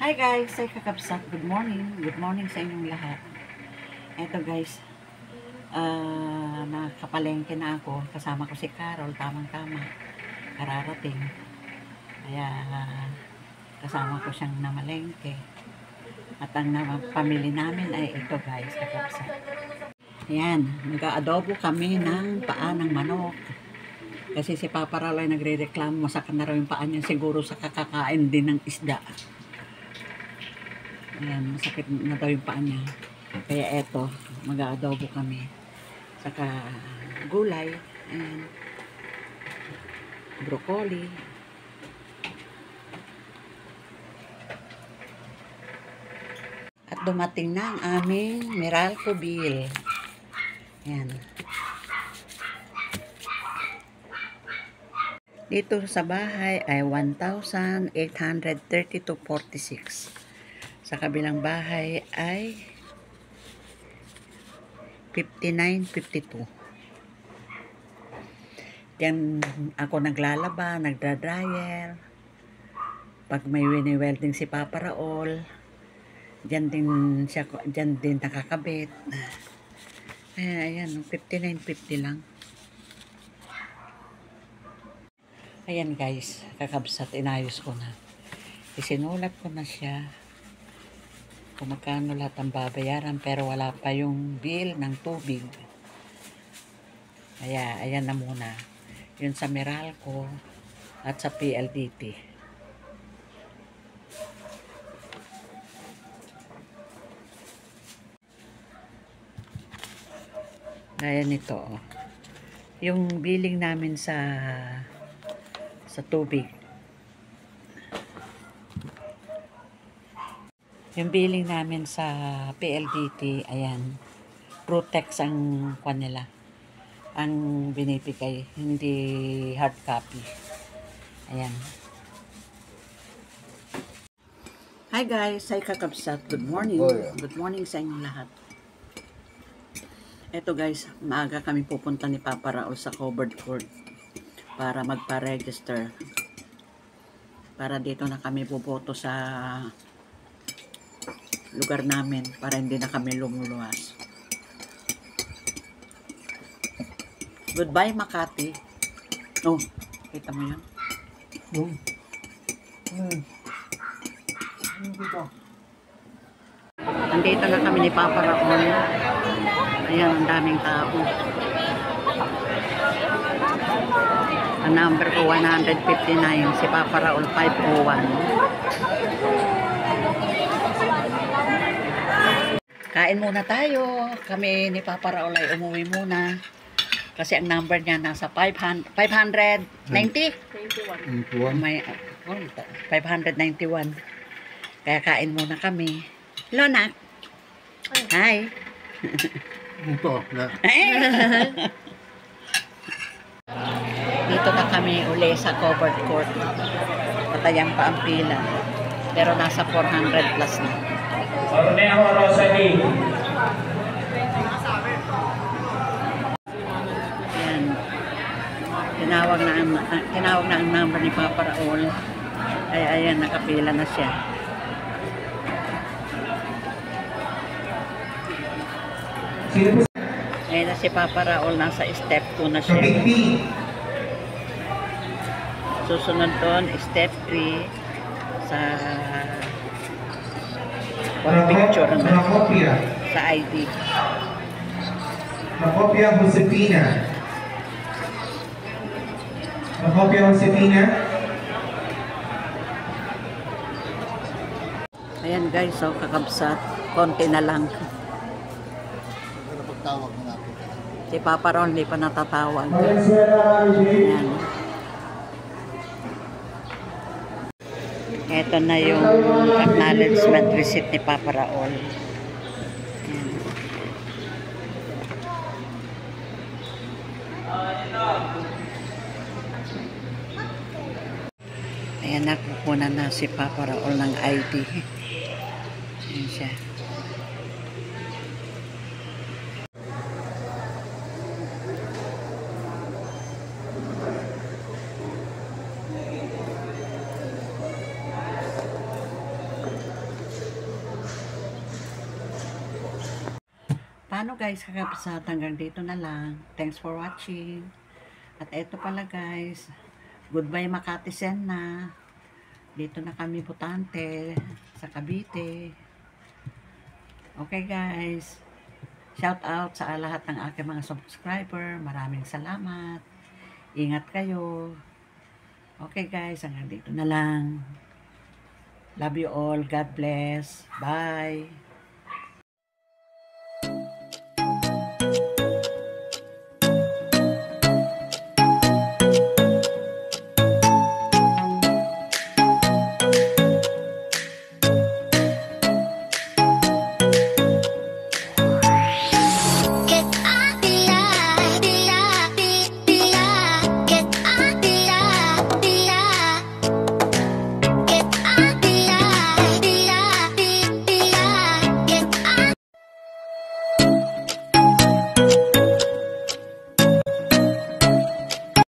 Hi guys, ay kakabsat. Good morning. Good morning sa inyong lahat. Eto guys, nakapalengke na ako. Kasama ko si Carol, tamang-tama. Kararating. Kaya kasama ko siyang namalengke. At ang pamili namin ay ito guys, kakabsat. Ayan, nag-aadobo kami ng paa ng manok. Kasi si Papa Raul ay nagre-reklamo, masakit na raw yung paa niya siguro sa kakakain din ng isda. Ayan, masakit na daw yung paa niya. Kaya eto, mag-aadobo kami. Saka gulay, and broccoli. At dumating na ang aming Meralco bill. Ayan. Dito sa bahay ay 1,832.46. Sa kabilang bahay ay 59.52. Diyan ako naglalaba, nagdra-dryer. Pag may wini-welding si Papa Raul, diyan din nakakabit. Ayan, 59.50 lang. Ayan guys, kakabsat, inayos ko na. Isinulat ko na siya kung magkano lahat ang babayaran, pero wala pa yung bill ng tubig. Kaya ayan na muna, yun sa Meralco at sa PLDT. Ayan ito, oh. Yung billing namin sa tubig. Yung billing namin sa PLDT, ayan, Protex ang kwan nila, ang binibigay, hindi hard copy. Ayan. Hi guys, ay kakabsat. Good morning. Good morning sa inyong lahat. Eto guys, maaga kami pupunta ni Papa Raul sa covered court para magpa-register. Para dito na kami boboto sa lugar namin, para hindi na kami lumuluwas. Goodbye Makati. Oh, kita mo yan? Nandito na kami ni Papa Raul. Ayan, ang daming tao. Ang number ko 159, si Papa Raul 501. Kain muna tayo. Kami ni Papa Raul ay umuwi muna. Kasi ang number niya nasa 590? 91. May, 591. Kaya kain muna kami. Hello, Nak. Hi. Ito, Dito na kami uli sa covered court. Patayang pa ang pila. Pero nasa 400 plus na. Ornejo Rosalie. Yan. Tinawag na ang number ni Papa Raul. Ay, ayan, nakapila na siya. Ayan na si Papa Raul, nasa step 2 na siya. Susunod doon, step 3 sa picture na sa ID. Nakopya Josefina. Nakopya Josefina. guys, so kakabsat. Konti na lang. Pero pagtawag na natin. Si Papa Ron, hindi pa natatawag. Ayan. Ito na yung acknowledgement receipt ni Papa Raul. Ayan. Ayan, nakukunan na si Papa Raul ng ID. Ayan siya. Paano guys, kakapsat, hanggang dito na lang. Thanks for watching. At eto pala guys, goodbye Makati Sen na. Dito na kami butante sa Cavite. Okay guys, shout out sa lahat ng aking mga subscriber. Maraming salamat. Ingat kayo. Okay guys, hanggang dito na lang. Love you all. God bless. Bye.